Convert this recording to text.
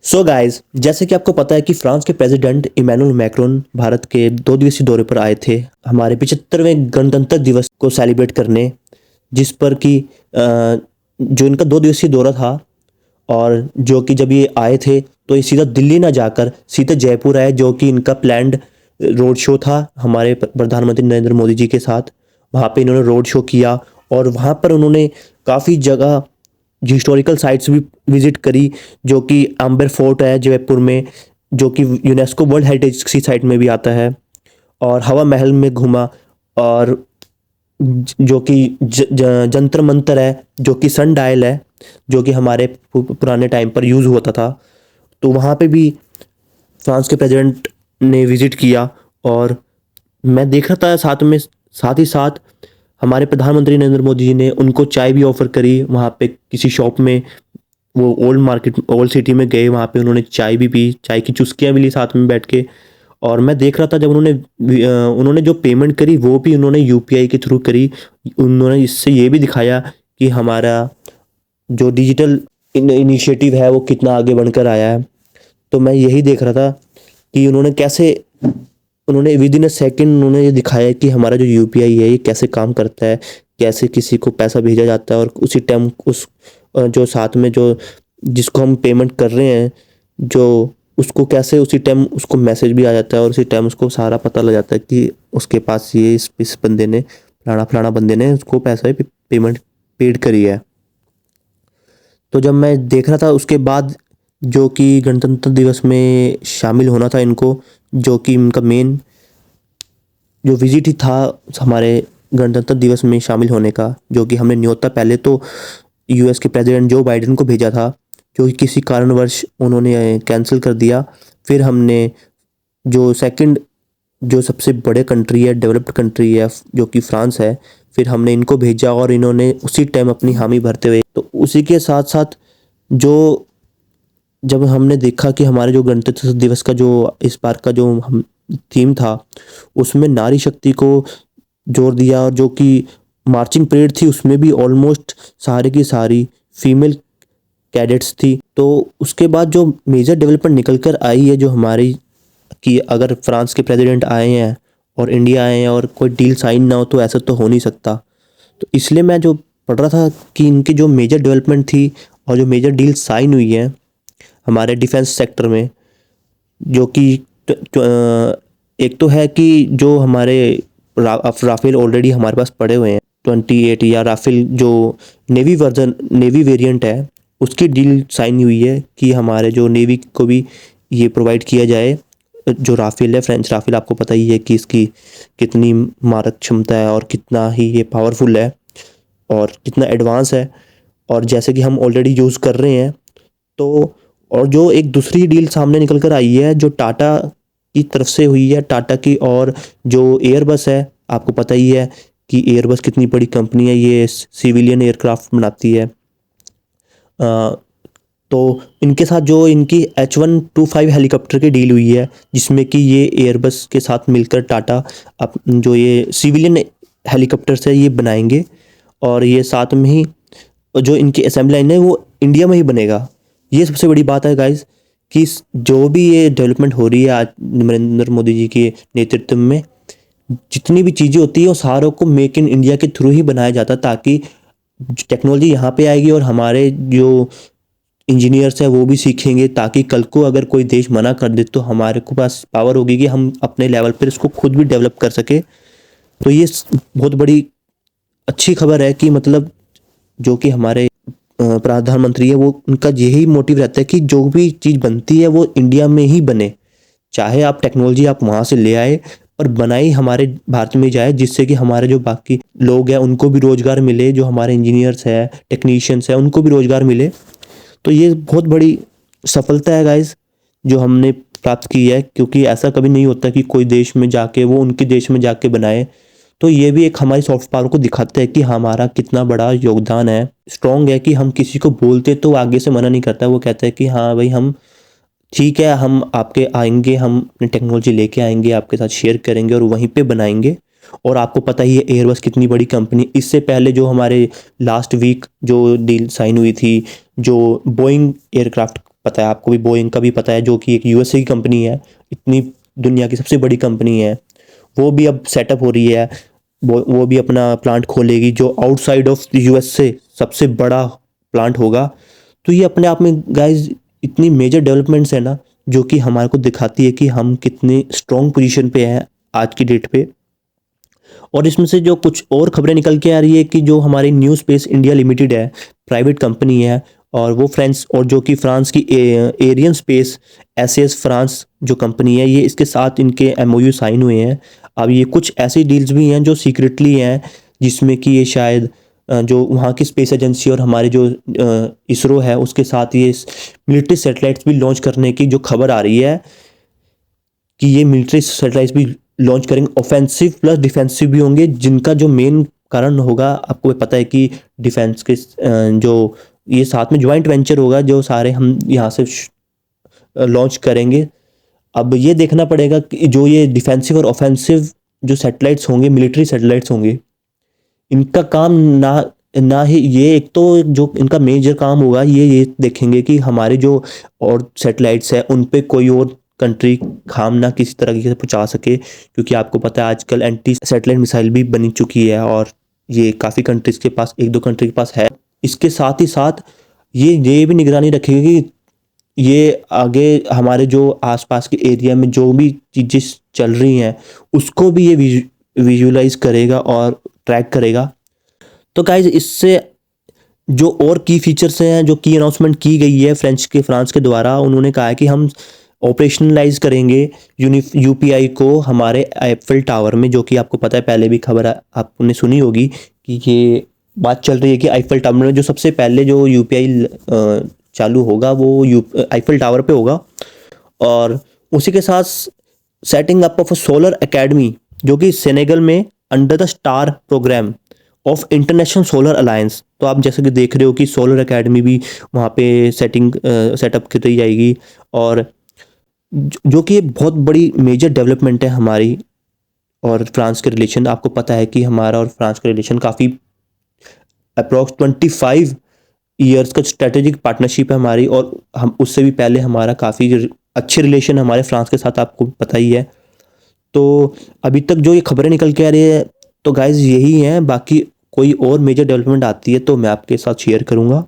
So guys, जैसे कि आपको पता है कि फ्रांस के प्रेसिडेंट इमैनुअल मैक्रोन भारत के 2 दिवसीय दौरे पर आए थे हमारे 75वें गणतंत्र दिवस को सेलिब्रेट करने। जिस पर कि जो इनका 2 दिवसीय दौरा था, और जो कि जब ये आए थे तो ये सीधा दिल्ली ना जाकर सीधे जयपुर आए, जो कि इनका प्लान्ड रोड शो था हमारे प्रधानमंत्री नरेंद्र मोदी जी के साथ। वहाँ पे इन्होंने रोड शो किया और वहाँ पर उन्होंने काफ़ी जगह हिस्टोरिकल साइट्स भी विजिट करी, जो कि अंबर फोर्ट है जयपुर में, जो कि यूनेस्को वर्ल्ड हेरिटेज की साइट में भी आता है। और हवा महल में घूमा, और जो कि जंतर मंतर है, जो कि सन डायल है, जो कि हमारे पुराने टाइम पर यूज़ होता था। तो वहाँ पे भी फ्रांस के प्रेसिडेंट ने विजिट किया। और मैं देख रहा था साथ ही साथ हमारे प्रधानमंत्री नरेंद्र मोदी जी ने उनको चाय भी ऑफर करी वहाँ पे किसी शॉप में। वो ओल्ड सिटी में गए, वहाँ पे उन्होंने चाय भी पी, चाय की चुस्कियाँ भी ली साथ में बैठ के। और मैं देख रहा था जब उन्होंने जो पेमेंट करी वो भी उन्होंने यूपीआई के थ्रू करी। उन्होंने इससे ये भी दिखाया कि हमारा जो डिजिटल इनिशिएटिव है वो कितना आगे बनकर आया है। तो मैं यही देख रहा था कि उन्होंने विद इन अ सेकेंड उन्होंने ये दिखाया कि हमारा जो यूपीआई है ये कैसे काम करता है, कैसे किसी को पैसा भेजा जाता है, और उसी टाइम उस जो साथ में जो जिसको हम पेमेंट कर रहे हैं, जो उसको कैसे उसी टाइम उसको मैसेज भी आ जाता है, और उसी टाइम उसको सारा पता लग जाता है कि उसके पास ये इस बंदे ने फलाना फलाना बंदे ने उसको पैसा पेमेंट पेड करी है। तो जब मैं देख रहा था उसके बाद जो कि गणतंत्र दिवस में शामिल होना था इनको, जो कि इनका मेन जो विजिट ही था हमारे गणतंत्र दिवस में शामिल होने का, जो कि हमने न्योता पहले तो यूएस के प्रेसिडेंट जो बाइडेन को भेजा था, जो कि किसी कारणवश उन्होंने कैंसिल कर दिया। फिर हमने जो सेकंड जो सबसे बड़े कंट्री है, डेवलप्ड कंट्री है, जो कि फ्रांस है, फिर हमने इनको भेजा और इन्होंने उसी टाइम अपनी हामी भरते हुए। तो उसी के साथ साथ जो जब हमने देखा कि हमारे जो गणतंत्र दिवस का जो इस बार का जो हम थीम था, उसमें नारी शक्ति को जोर दिया, और जो कि मार्चिंग परेड थी उसमें भी ऑलमोस्ट सारी की सारी फीमेल कैडेट्स थी। तो उसके बाद जो मेजर डेवलपमेंट निकल कर आई है जो हमारी, कि अगर फ्रांस के प्रेसिडेंट आए हैं और इंडिया आए हैं और कोई डील साइन ना हो तो ऐसा तो हो नहीं सकता। तो इसलिए मैं जो पढ़ रहा था कि इनकी जो मेजर डेवलपमेंट थी और जो मेजर डील साइन हुई है हमारे डिफेंस सेक्टर में, जो कि एक तो है कि जो हमारे राफेल ऑलरेडी हमारे पास पड़े हुए हैं 28, या राफेल जो नेवी वेरिएंट है उसकी डील साइन हुई है कि हमारे जो नेवी को भी ये प्रोवाइड किया जाए। जो राफेल है, फ्रेंच राफेल, आपको पता ही है कि इसकी कितनी मारक क्षमता है और कितना ही ये पावरफुल है और कितना एडवांस है, और जैसे कि हम ऑलरेडी यूज़ कर रहे हैं। तो और जो एक दूसरी डील सामने निकल कर आई है जो टाटा की तरफ से हुई है, टाटा की, और जो एयरबस है, आपको पता ही है कि एयरबस कितनी बड़ी कंपनी है, ये सिविलियन एयरक्राफ्ट बनाती है। तो इनके साथ जो इनकी H125 हेलीकॉप्टर की डील हुई है, जिसमें कि ये एयरबस के साथ मिलकर टाटा जो ये सिविलियन हेलीकॉप्टर्स है ये बनाएंगे, और ये साथ में ही जो इनकी असेंबली लाइन है वो इंडिया में ही बनेगा। ये सबसे बड़ी बात है गाइस, कि जो भी ये डेवलपमेंट हो रही है आज नरेंद्र मोदी जी के नेतृत्व में, जितनी भी चीज़ें होती है वो सारों को मेक इन इंडिया के थ्रू ही बनाया जाता है, ताकि टेक्नोलॉजी यहाँ पे आएगी और हमारे जो इंजीनियर्स है वो भी सीखेंगे, ताकि कल को अगर कोई देश मना कर दे तो हमारे को पास पावर होगी कि हम अपने लेवल पर इसको खुद भी डेवलप कर सके। तो ये बहुत बड़ी अच्छी खबर है कि मतलब जो कि हमारे प्रधानमंत्री है वो उनका यही मोटिव रहता है कि जो भी चीज़ बनती है वो इंडिया में ही बने, चाहे आप टेक्नोलॉजी आप वहाँ से ले आए और बनाई हमारे भारत में जाए, जिससे कि हमारे जो बाकी लोग हैं उनको भी रोज़गार मिले, जो हमारे इंजीनियर्स हैं, टेक्नीशियंस हैं, उनको भी रोज़गार मिले। तो ये बहुत बड़ी सफलता है गाइस जो हमने प्राप्त की है, क्योंकि ऐसा कभी नहीं होता कि कोई देश में जाके वो उनके देश में जाके बनाए। तो ये भी एक हमारी सॉफ्ट पावर को दिखाता है कि हमारा कितना बड़ा योगदान है, स्ट्रॉन्ग है, कि हम किसी को बोलते तो आगे से मना नहीं करता, वो कहता है कि हाँ भाई हम ठीक है, हम आपके आएंगे, हम अपनी टेक्नोलॉजी लेके आएंगे, आपके साथ शेयर करेंगे और वहीं पे बनाएंगे। और आपको पता ही है एयरबस कितनी बड़ी कंपनी, इससे पहले जो हमारे लास्ट वीक जो डील साइन हुई थी जो बोइंग एयरक्राफ्ट पता है, आपको भी बोइंग का भी पता है, जो कि एक यूएसए की कंपनी है, इतनी दुनिया की सबसे बड़ी कंपनी है, वो भी अब सेटअप हो रही है। वो भी अपना प्लांट खोलेगी जो आउटसाइड ऑफ यूएसए सबसे बड़ा प्लांट होगा। तो ये अपने आप में गाइज इतनी मेजर डेवलपमेंट्स है ना, जो कि हमारे को दिखाती है कि हम कितने स्ट्रॉन्ग पोजीशन पे हैं आज की डेट पे। और इसमें से जो कुछ और खबरें निकल के आ रही है कि जो हमारी न्यू स्पेस इंडिया लिमिटेड है, प्राइवेट कंपनी है, और वो फ्रांस, और जो कि फ्रांस की एरियन स्पेस एसएस फ्रांस जो कंपनी है, ये इसके साथ इनके एमओयू साइन हुए हैं। अब ये कुछ ऐसी डील्स भी हैं जो सीक्रेटली हैं, जिसमें कि ये शायद जो वहाँ की स्पेस एजेंसी और हमारे जो इसरो है उसके साथ ये मिलिट्री सैटेलाइट्स भी लॉन्च करने की जो खबर आ रही है कि ये मिलिट्री सैटेलाइट्स भी लॉन्च करेंगे, ऑफेंसिव प्लस डिफेंसिव भी होंगे, जिनका जो मेन कारण होगा, आपको पता है कि डिफेंस के जो ये साथ में ज्वाइंट वेंचर होगा, जो सारे हम यहाँ से लॉन्च करेंगे। अब ये देखना पड़ेगा कि जो ये डिफेंसिव और ऑफेंसिव जो सैटेलाइट्स होंगे, मिलिट्री सैटेलाइट्स होंगे, इनका काम ना ही ये, एक तो जो इनका मेजर काम होगा ये देखेंगे कि हमारे जो और सैटेलाइट्स है उन पे कोई और कंट्री हार्म ना किसी तरीके से पहुंचा सके, क्योंकि आपको पता है आजकल एंटी सैटेलाइट मिसाइल भी बनी चुकी है और ये काफ़ी कंट्रीज़ के पास, एक दो कंट्री के पास है। इसके साथ ही साथ ये भी निगरानी रखेगी कि ये आगे हमारे जो आसपास के एरिया में जो भी चीज़ें चल रही हैं उसको भी ये विजुलाइज करेगा और ट्रैक करेगा। तो गाइज इससे जो और की फीचर्स हैं, जो की अनाउंसमेंट की गई है फ्रांस के द्वारा, उन्होंने कहा है कि हम ऑपरेशनलाइज करेंगे यूपीआई को हमारे आईफिल टावर में, जो कि आपको पता है, पहले भी खबर आपने सुनी होगी कि ये बात चल रही है कि आईफिल टावर में जो सबसे पहले जो यूपीआई चालू होगा वो आईफिल टावर पे होगा। और उसी के साथ setting up of a solar academy, जो कि सेनेगल में under the star programme of International Solar Alliance. तो आप जैसे कि देख रहे हो कि सोलर एकेडमी भी वहाँ पे सेटअप की जाएगी, और जो कि बहुत बड़ी मेजर डेवलपमेंट है हमारी और फ्रांस के रिलेशन। आपको पता है कि हमारा और फ्रांस का रिलेशन काफ़ी अप्रॉक्स 25 ईयर्स का स्ट्रेटेजिक पार्टनरशिप है हमारी, और हम उससे भी पहले हमारा काफ़ी अच्छे रिलेशन हमारे फ्रांस के साथ, आपको पता ही है। तो अभी तक जो ये खबरें निकल के आ रही है, तो गाइज यही हैं, बाकी कोई और मेजर डेवलपमेंट आती है तो मैं आपके साथ शेयर करूँगा।